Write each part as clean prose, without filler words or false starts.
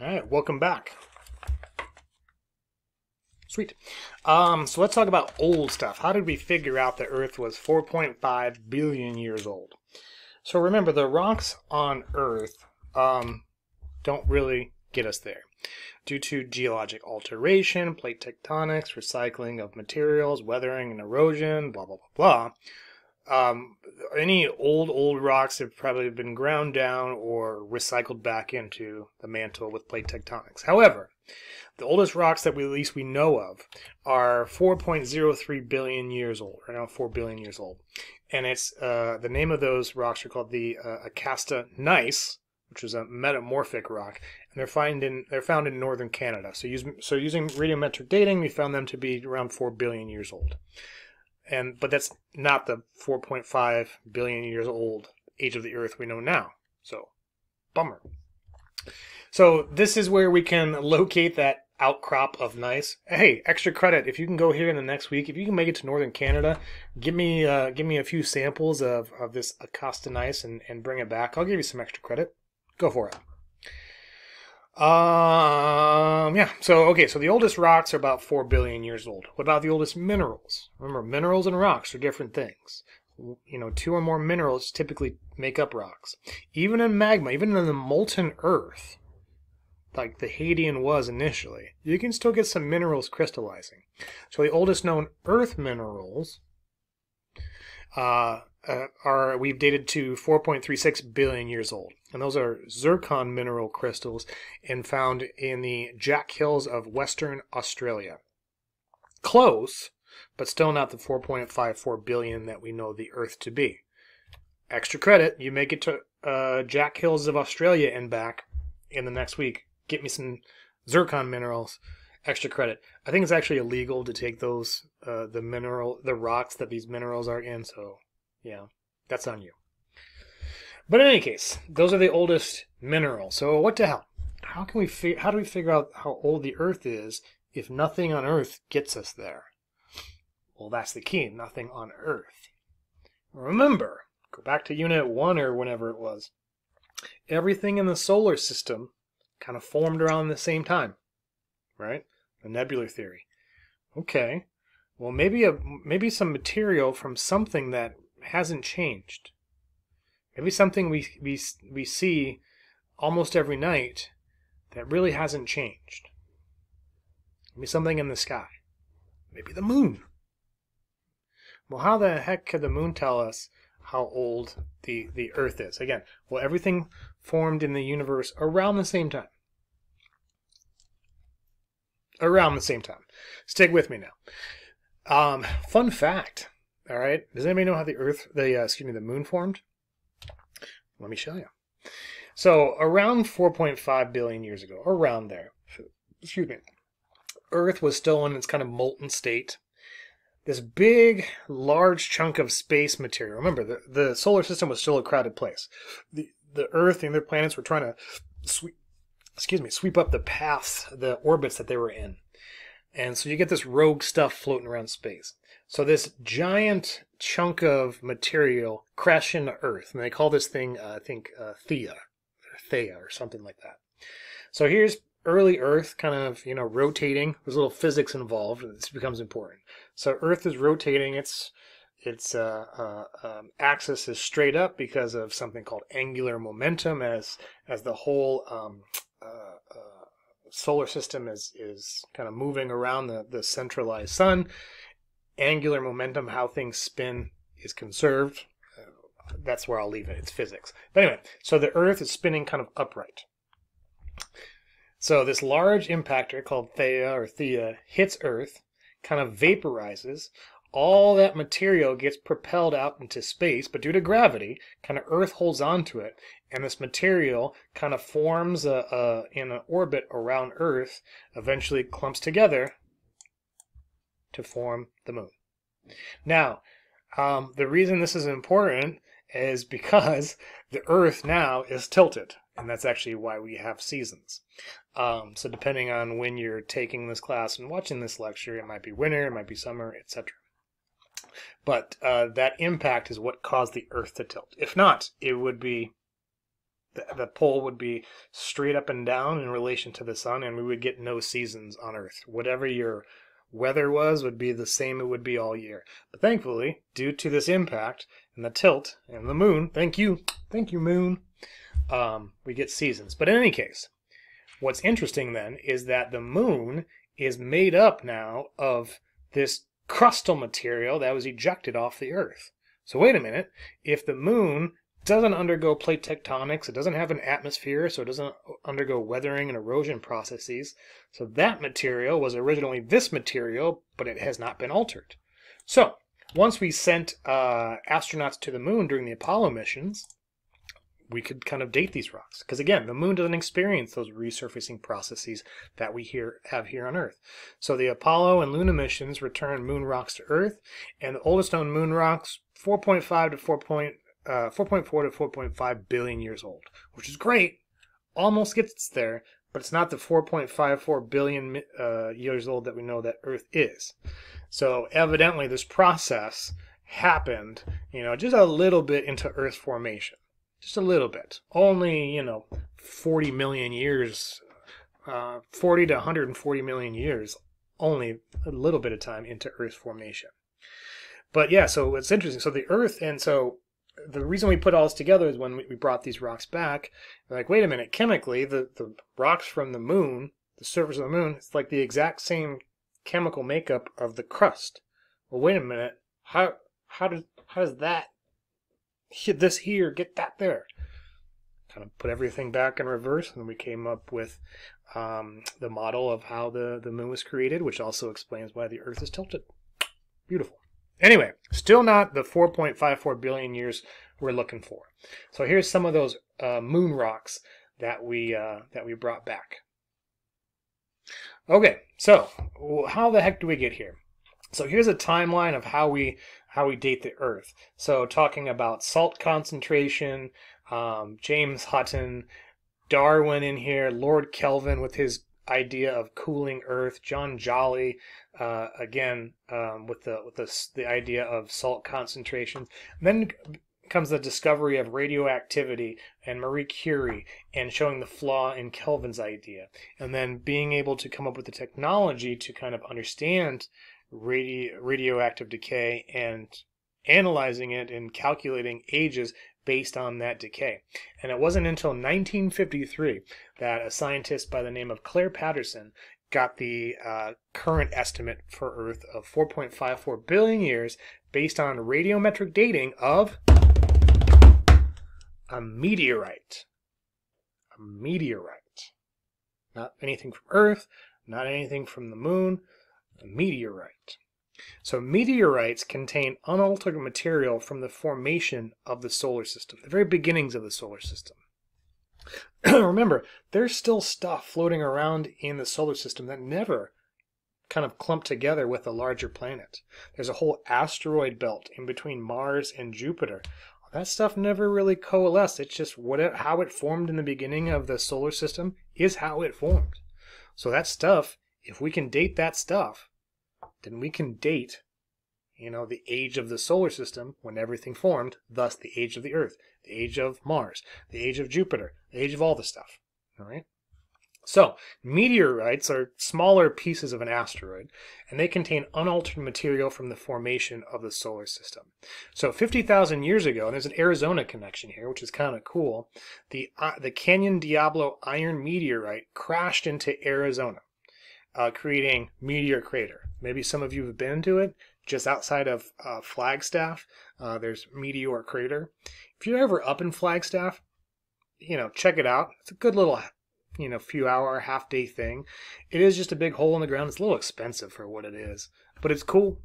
All right, welcome back. Sweet. So let's talk about old stuff. How did we figure out the Earth was 4.5 billion years old? So remember, the rocks on Earth don't really get us there. Due to geologic alteration, plate tectonics, recycling of materials, weathering and erosion, blah, blah, blah, blah. Any old rocks have probably been ground down or recycled back into the mantle with plate tectonics. However, the oldest rocks that at least we know of are 4.03 billion years old, or now 4 billion years old. And it's the name of those rocks are called the Acasta gneiss, which is a metamorphic rock, and they're found in northern Canada. So using radiometric dating, we found them to be around 4 billion years old. But that's not the 4.5 billion years old age of the Earth we know now. So, bummer. So this is where we can locate that outcrop of gneiss. Hey, extra credit if you can go here in the next week. If you can make it to northern Canada, give me a few samples of this Acasta gneiss and bring it back. I'll give you some extra credit. Go for it. Yeah. So the oldest rocks are about 4 billion years old. What about the oldest minerals? Remember, minerals and rocks are different things. You know, 2 or more minerals typically make up rocks. Even in magma, even in the molten earth, like the Hadean was initially, you can still get some minerals crystallizing. So the oldest known earth minerals we've dated to 4.36 billion years old. And those are zircon mineral crystals and found in the Jack Hills of Western Australia. Close, but still not the 4.54 billion that we know the Earth to be. Extra credit, you make it to Jack Hills of Australia and back in the next week. Get me some zircon minerals. Extra credit. I think it's actually illegal to take those the rocks that these minerals are in, so yeah, that's on you. But in any case, those are the oldest minerals. So what the hell? How do we figure out how old the Earth is if nothing on Earth gets us there? Well, that's the key. Nothing on Earth. Remember, go back to Unit 1 or whenever it was. Everything in the solar system kind of formed around the same time, right? The nebular theory. Okay. Well, maybe some material from something that hasn't changed. Maybe something we see almost every night that really hasn't changed. Maybe something in the sky. Maybe the moon. Well, how the heck could the moon tell us how old the Earth is? Again, well, everything formed in the universe around the same time. Around the same time. Stick with me now. Fun fact. All right. Does anybody know how the moon formed? Let me show you. So around 4.5 billion years ago, around there, excuse me, Earth was still in its kind of molten state. This big, large chunk of space material. Remember, the solar system was still a crowded place. The Earth and other planets were trying to sweep up the paths, the orbits that they were in. And so you get this rogue stuff floating around space. So this giant chunk of material crashed into Earth. And they call this thing, I think, Theia or something like that. So here's early Earth kind of, rotating. There's a little physics involved. This becomes important. So Earth is rotating. Its axis is straight up because of something called angular momentum as the whole solar system is kind of moving around the centralized sun. Angular momentum, how things spin, is conserved. That's where I'll leave it. It's physics. But anyway, so the Earth is spinning kind of upright. So this large impactor called Theia hits Earth, kind of vaporizes. All that material gets propelled out into space, but due to gravity, kind of Earth holds on to it, and this material kind of forms in an orbit around Earth, eventually clumps together to form the moon. Now, the reason this is important is because the Earth now is tilted, and that's actually why we have seasons. So depending on when you're taking this class and watching this lecture, it might be winter, it might be summer, etc. But that impact is what caused the Earth to tilt. If not, it would be the pole would be straight up and down in relation to the sun, and we would get no seasons on Earth. Whatever your weather was would be the same it would be all year. But thankfully, due to this impact and the tilt and the moon, thank you moon, we get seasons. But in any case, what's interesting then is that the moon is made up now of this crustal material that was ejected off the Earth. So wait a minute, if the moon doesn't undergo plate tectonics, it doesn't have an atmosphere, so it doesn't undergo weathering and erosion processes, so that material was originally this material, but it has not been altered. So once we sent astronauts to the moon during the Apollo missions, we could kind of date these rocks. Because again, the moon doesn't experience those resurfacing processes that we have here on Earth. So the Apollo and Luna missions returned moon rocks to Earth, and the oldest known moon rocks, 4.4 to 4.5 billion years old, which is great. Almost gets there, but it's not the 4.54 billion years old that we know that Earth is. So evidently this process happened, just a little bit into Earth formation. Just a little bit. Only, 40 million years, 40 to 140 million years, only a little bit of time into Earth formation. But yeah, so it's interesting. So the Earth, and so the reason we put all this together is when we brought these rocks back, we're like, wait a minute, chemically, the rocks from the moon, the surface of the moon, it's like the exact same chemical makeup of the crust. Well, wait a minute, how does that hit this here, get that there? Kind of put everything back in reverse, and we came up with the model of how the moon was created, which also explains why the Earth is tilted. Beautiful. Anyway, still not the 4.54 billion years we're looking for. So here's some of those moon rocks that we brought back. Okay, so how the heck do we get here? So here's a timeline of how we date the Earth. So talking about salt concentration, James Hutton, Darwin in here, Lord Kelvin with his idea of cooling Earth, John Jolly again with the idea of salt concentrations. And then comes the discovery of radioactivity and Marie Curie and showing the flaw in Kelvin's idea, and then being able to come up with the technology to kind of understand radioactive decay and analyzing it and calculating ages based on that decay. And it wasn't until 1953 that a scientist by the name of Claire Patterson got the current estimate for Earth of 4.54 billion years based on radiometric dating of a meteorite. A meteorite. Not anything from Earth, not anything from the moon, a meteorite. So meteorites contain unaltered material from the formation of the solar system, the very beginnings of the solar system. Remember, there's still stuff floating around in the solar system that never kind of clumped together with a larger planet. There's a whole asteroid belt in between Mars and Jupiter. That stuff never really coalesced. It's just how it formed in the beginning of the solar system is how it formed. So that stuff, if we can date that stuff, then we can date, the age of the solar system when everything formed, thus the age of the Earth, the age of Mars, the age of Jupiter, the age of all the stuff. All right? So, meteorites are smaller pieces of an asteroid, and they contain unaltered material from the formation of the solar system. So 50,000 years ago, and there's an Arizona connection here, which is kind of cool, the Canyon Diablo iron meteorite crashed into Arizona, creating Meteor Crater. Maybe some of you have been to it. Just outside of Flagstaff, there's Meteor Crater. If you're ever up in Flagstaff, check it out. It's a good little few hour, half day thing. It is just a big hole in the ground. It's a little expensive for what it is, but it's cool.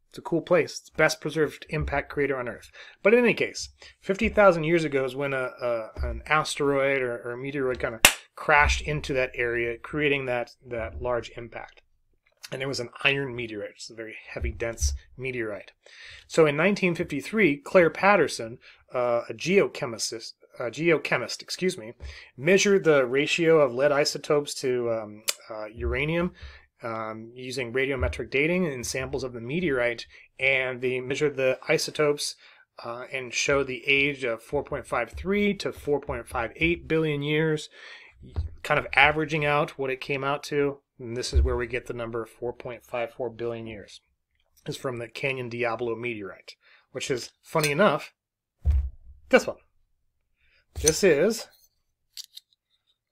It's a cool place. It's the best preserved impact crater on Earth. But in any case, 50,000 years ago is when an asteroid or a meteoroid kind of crashed into that area, creating that large impact. And it was an iron meteorite. It's a very heavy, dense meteorite. So in 1953, Claire Patterson, a geochemist, measured the ratio of lead isotopes to uranium using radiometric dating in samples of the meteorite, and they measured the isotopes and show the age of 4.53 to 4.58 billion years, kind of averaging out what it came out to. And this is where we get the number 4.54 billion years. It's from the Canyon Diablo meteorite, which is, funny enough, this one. This is,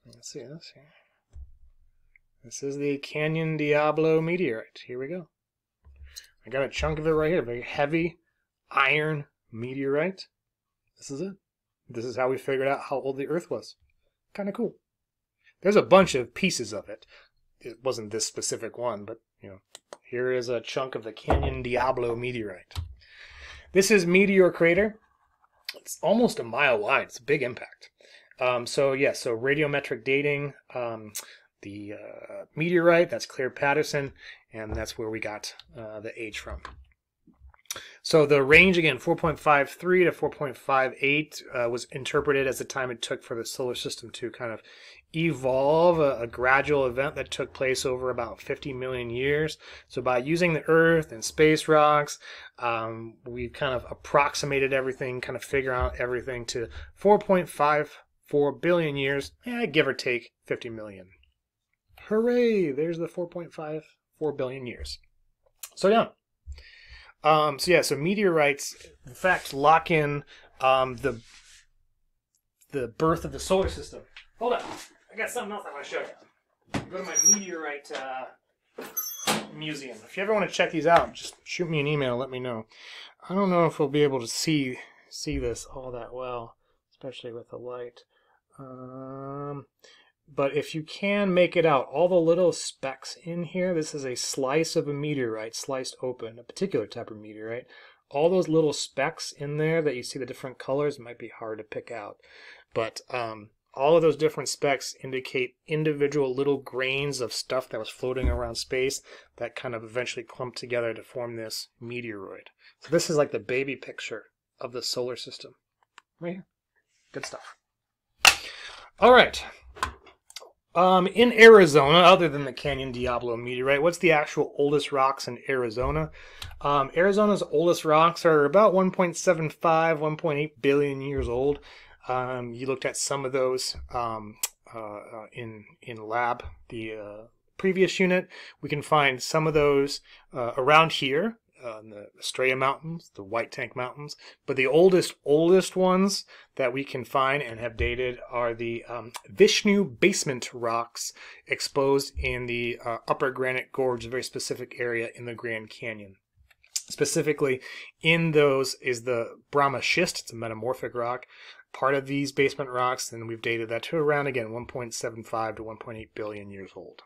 let's see this here. This is the Canyon Diablo meteorite. Here we go. I got a chunk of it right here, very heavy iron meteorite. This is it. This is how we figured out how old the Earth was. Kind of cool. There's a bunch of pieces of it. It wasn't this specific one, but you know, here is a chunk of the Canyon Diablo meteorite. This is Meteor Crater. It's almost a mile wide. It's a big impact. So radiometric dating. The meteorite, that's Claire Patterson, and that's where we got the age from. So the range, again, 4.53 to 4.58 was interpreted as the time it took for the solar system to kind of evolve, a gradual event that took place over about 50 million years. So by using the Earth and space rocks, we've kind of approximated everything, kind of figure out everything to 4.54 billion years, give or take 50 million. Hooray! There's the 4.54 billion years. So yeah. So meteorites, in fact, lock in the birth of the solar system. Hold on. I got something else I want to show you. Go to my meteorite museum. If you ever want to check these out, just shoot me an email. Let me know. I don't know if we'll be able to see this all that well, especially with the light. But if you can make it out, all the little specks in here, this is a slice of a meteorite, sliced open, a particular type of meteorite. All those little specks in there that you see the different colors might be hard to pick out. But all of those different specks indicate individual little grains of stuff that was floating around space that kind of eventually clumped together to form this meteoroid. So this is like the baby picture of the solar system. Right here. Good stuff. All right. In Arizona, other than the Canyon Diablo meteorite, what's the actual oldest rocks in Arizona? Arizona's oldest rocks are about 1.75, 1.8 billion years old. You looked at some of those in lab, the previous unit. We can find some of those around here. The Estrella Mountains, the White Tank Mountains, but the oldest ones that we can find and have dated are the Vishnu basement rocks exposed in the Upper Granite Gorge, a very specific area in the Grand Canyon. Specifically, in those is the Brahma schist. It's a metamorphic rock, part of these basement rocks, and we've dated that to around, again, 1.75 to 1.8 billion years old.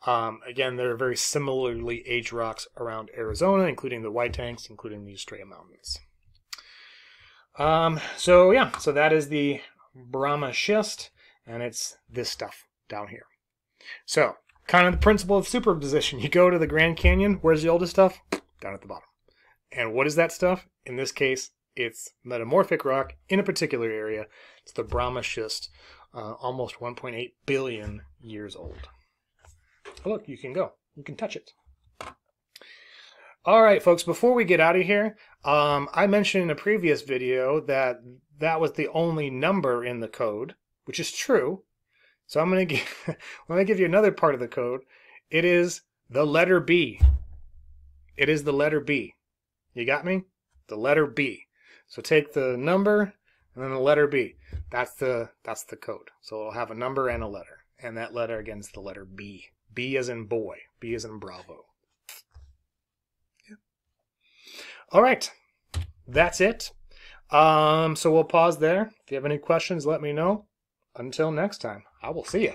Again, there are very similarly aged rocks around Arizona, including the White Tanks, including the Estrella Mountains. So that is the Brahma schist, and it's this stuff down here. So, kind of the principle of superposition. You go to the Grand Canyon, where's the oldest stuff? Down at the bottom. And what is that stuff? In this case, it's metamorphic rock in a particular area. It's the Brahma schist, almost 1.8 billion years old. Oh, look, you can go. You can touch it. All right, folks, before we get out of here, I mentioned in a previous video that that was the only number in the code, which is true. So I'm going to give you another part of the code. It is the letter B. It is the letter B. You got me? The letter B. So take the number and then the letter B. That's the code. So it'll have a number and a letter. And that letter, again, is the letter B. B as in boy. B as in Bravo. Yeah. All right. That's it. So we'll pause there. If you have any questions, let me know. Until next time, I will see you.